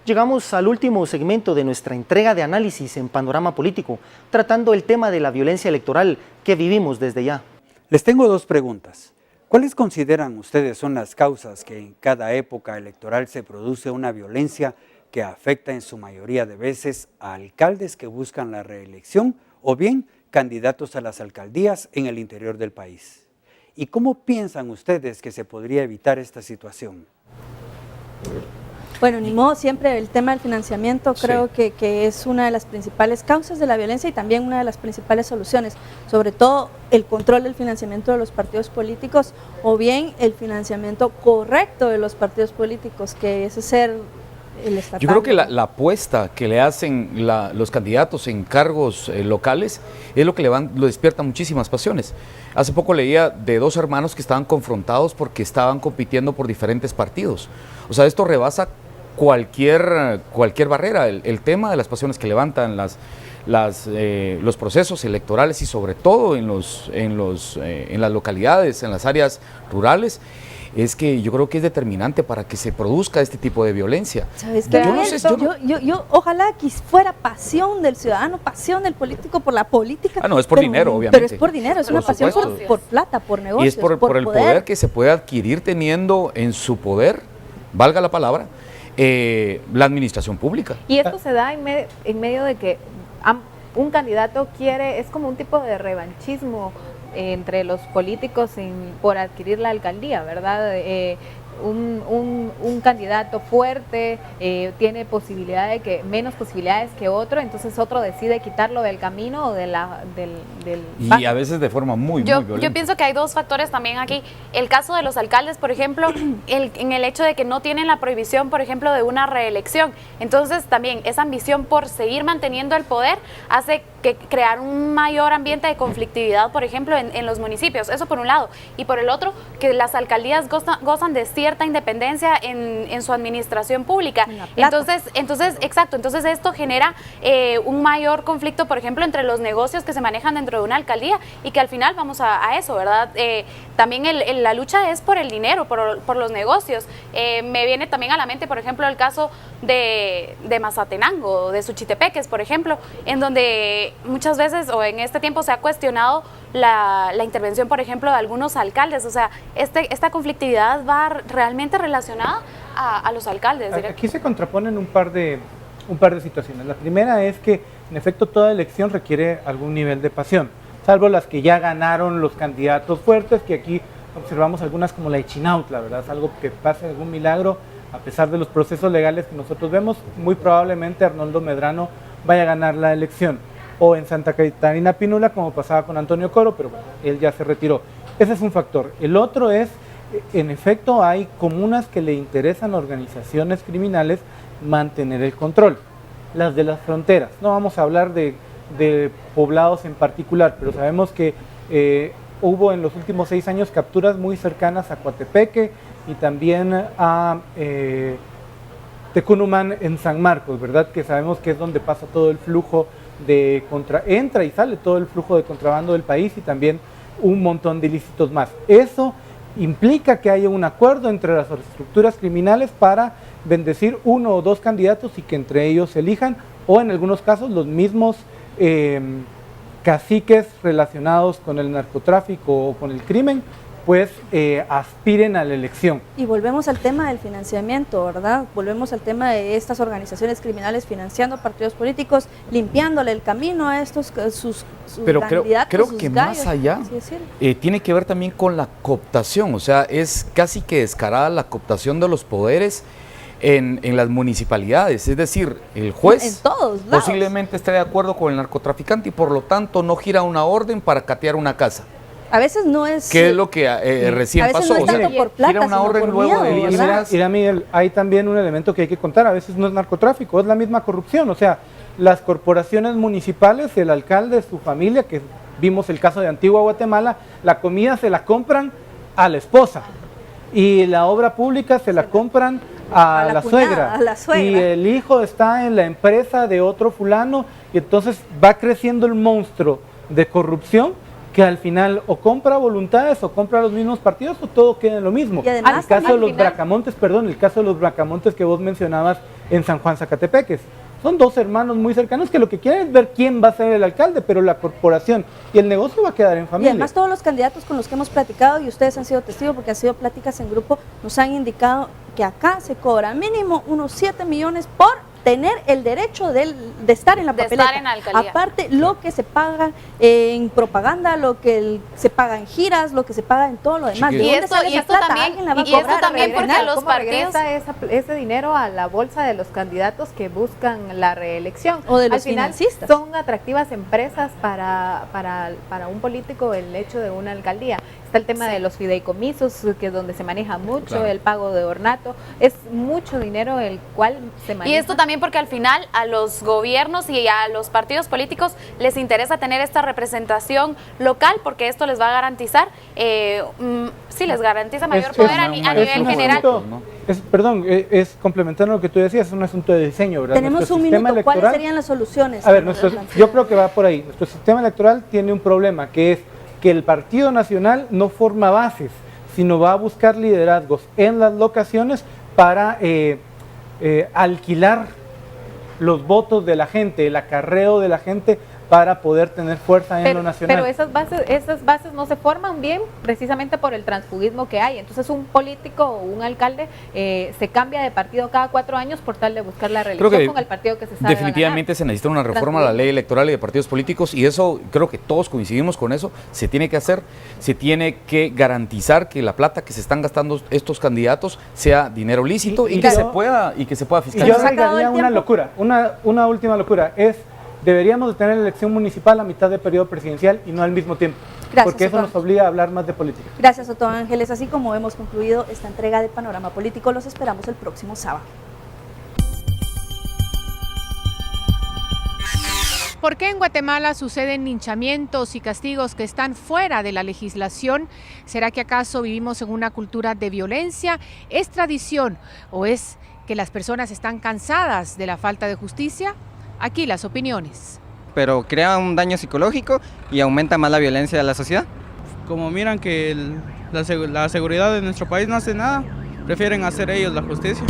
Llegamos al último segmento de nuestra entrega de análisis en Panorama Político, tratando el tema de la violencia electoral que vivimos desde ya. Les tengo dos preguntas. ¿Cuáles consideran ustedes son las causas que en cada época electoral se produce una violencia que afecta en su mayoría de veces a alcaldes que buscan la reelección o bien candidatos a las alcaldías en el interior del país? ¿Y cómo piensan ustedes que se podría evitar esta situación? Bueno, ni modo, siempre el tema del financiamiento creo que es una de las principales causas de la violencia y también una de las principales soluciones, sobre todo el control del financiamiento de los partidos políticos o bien el financiamiento correcto de los partidos políticos, que es ser el estatal. Yo creo que la apuesta que le hacen los candidatos en cargos locales es lo que lo despierta muchísimas pasiones. Hace poco leía de dos hermanos que estaban confrontados porque estaban compitiendo por diferentes partidos. O sea, esto rebasa cualquier barrera, el tema de las pasiones que levantan los procesos electorales y sobre todo en las localidades, en las áreas rurales, es que yo creo que es determinante para que se produzca este tipo de violencia. ¿Sabes qué? Yo ojalá que fuera pasión del ciudadano, pasión del político por la política. Ah, no, es por dinero, obviamente. Pero es por dinero, es una pasión por plata, por negocios. Y es por el poder que se puede adquirir teniendo en su poder, valga la palabra, la administración pública. Y esto se da en medio de que un candidato quiere, es como un tipo de revanchismo entre los políticos por adquirir la alcaldía, ¿verdad? Un candidato fuerte tiene menos posibilidades que otro, entonces otro decide quitarlo del camino o del y a veces de forma muy violenta. Yo pienso que hay dos factores también aquí. El caso de los alcaldes, por ejemplo, en el hecho de que no tienen la prohibición, por ejemplo, de una reelección. Entonces también esa ambición por seguir manteniendo el poder hace que crear un mayor ambiente de conflictividad, por ejemplo, en los municipios. Eso por un lado. Y por el otro, que las alcaldías gozan de cierta independencia en su administración pública. Entonces, exacto, entonces esto genera un mayor conflicto, por ejemplo, entre los negocios que se manejan dentro de una alcaldía y que al final vamos a eso, ¿verdad? También la lucha es por el dinero, por los negocios. Me viene también a la mente, por ejemplo, el caso de Mazatenango, de Suchitepeques, por ejemplo, en donde muchas veces o en este tiempo se ha cuestionado la intervención, por ejemplo, de algunos alcaldes. O sea, esta conflictividad va realmente relacionada a los alcaldes. Aquí se contraponen un par de situaciones. La primera es que, en efecto, toda elección requiere algún nivel de pasión, salvo las que ya ganaron los candidatos fuertes, que aquí observamos algunas como la de Chinautla, ¿verdad? Es algo que pase algún milagro, a pesar de los procesos legales que nosotros vemos, muy probablemente Arnoldo Medrano vaya a ganar la elección. O en Santa Catarina Pinula, como pasaba con Antonio Coro, pero bueno, él ya se retiró. Ese es un factor. El otro es, en efecto, hay comunas que le interesan a organizaciones criminales mantener el control. Las de las fronteras. No vamos a hablar de poblados en particular, pero sabemos que hubo en los últimos 6 años capturas muy cercanas a Coatepeque y también a Tecunumán en San Marcos, ¿verdad? Que sabemos que es donde pasa todo el flujo entra y sale todo el flujo de contrabando del país y también un montón de ilícitos más. Eso implica que haya un acuerdo entre las estructuras criminales para bendecir uno o dos candidatos y que entre ellos se elijan, o en algunos casos los mismos caciques relacionados con el narcotráfico o con el crimen, pues aspiren a la elección. Y volvemos al tema del financiamiento, ¿verdad? Volvemos al tema de estas organizaciones criminales financiando partidos políticos, limpiándole el camino a sus Pero candidatos, creo sus que gallos, más allá tiene que ver también con la cooptación, o sea, es casi que descarada la cooptación de los poderes en las municipalidades, es decir, el juez en todos lados posiblemente esté de acuerdo con el narcotraficante y por lo tanto no gira una orden para catear una casa. A veces no es... ¿Qué es lo que recién pasó? No es tanto por plata, gira una orden por luego miedo, de ¿verdad? Mira, Miguel, hay también un elemento que hay que contar. A veces no es narcotráfico, es la misma corrupción. O sea, las corporaciones municipales, el alcalde, su familia, que vimos el caso de Antigua Guatemala, la comida se la compran a la esposa y la obra pública se la compran a la suegra. Y el hijo está en la empresa de otro fulano y entonces va creciendo el monstruo de corrupción que al final o compra voluntades o compra los mismos partidos o todo queda en lo mismo. Y además, el caso de los final- Bracamontes, perdón, el caso de los Bracamontes que vos mencionabas en San Juan Zacatepeques. Son dos hermanos muy cercanos que lo que quieren es ver quién va a ser el alcalde, pero la corporación y el negocio va a quedar en Y familia. además todos los candidatos con los que hemos platicado, y ustedes han sido testigos porque han sido pláticas en grupo, nos han indicado que acá se cobra mínimo unos 7 millones por tener el derecho de estar en la De papeleta. estar en la alcaldía. Aparte, lo que se paga en propaganda, lo que se paga en giras, lo que se paga en todo lo demás. Sí, ¿De y dónde esto- sale y esa esto plata? también- ¿Alguien la va a y esto cobrar? también Al porque final, los ¿Cómo partidos- regresa ese dinero a la bolsa de los candidatos que buscan la reelección? O de los Al final, financistas. son atractivas empresas para un político el hecho de una alcaldía. Está el tema de los fideicomisos, que es donde se maneja mucho, Claro. el pago de ornato. Es mucho dinero el cual se maneja. Y esto también porque al final a los gobiernos y a los partidos políticos les interesa tener esta representación local porque esto les va a garantizar, sí, les garantiza mayor Es- poder es a un nivel general. asunto- es complementando lo que tú decías, es un asunto de diseño, ¿verdad? Tenemos Nuestro un sistema minuto. ¿Cuáles electoral- serían las soluciones? A ver, yo creo que va por ahí. Nuestro sistema electoral tiene un problema, que es que el Partido Nacional no forma bases, sino va a buscar liderazgos en las locaciones para alquilar los votos de la gente, el acarreo de la gente para poder tener fuerza en lo nacional. Pero esas bases no se forman bien precisamente por el transfugismo que hay. Entonces un político o un alcalde se cambia de partido cada 4 años por tal de buscar la Creo reelección que con el partido que se sabe definitivamente se necesita una reforma a la ley electoral y de partidos políticos y eso creo que todos coincidimos con eso. Se tiene que hacer, se tiene que garantizar que la plata que se están gastando estos candidatos sea dinero lícito y que se pueda Y fiscalizar. yo Se nos ha acabado agregaría el una tiempo. locura, una última locura, deberíamos de tener la elección municipal a mitad de periodo presidencial y no al mismo tiempo, Gracias, porque eso Otto. nos obliga a hablar más de política. Gracias, Otto Ángeles. Así como hemos concluido esta entrega de Panorama Político, los esperamos el próximo sábado. ¿Por qué en Guatemala suceden linchamientos y castigos que están fuera de la legislación? ¿Será que acaso vivimos en una cultura de violencia? ¿Es tradición o es que las personas están cansadas de la falta de justicia? Aquí las opiniones. Pero crea un daño psicológico y aumenta más la violencia de la sociedad. Como miran que la seguridad de nuestro país no hace nada, prefieren hacer ellos la justicia.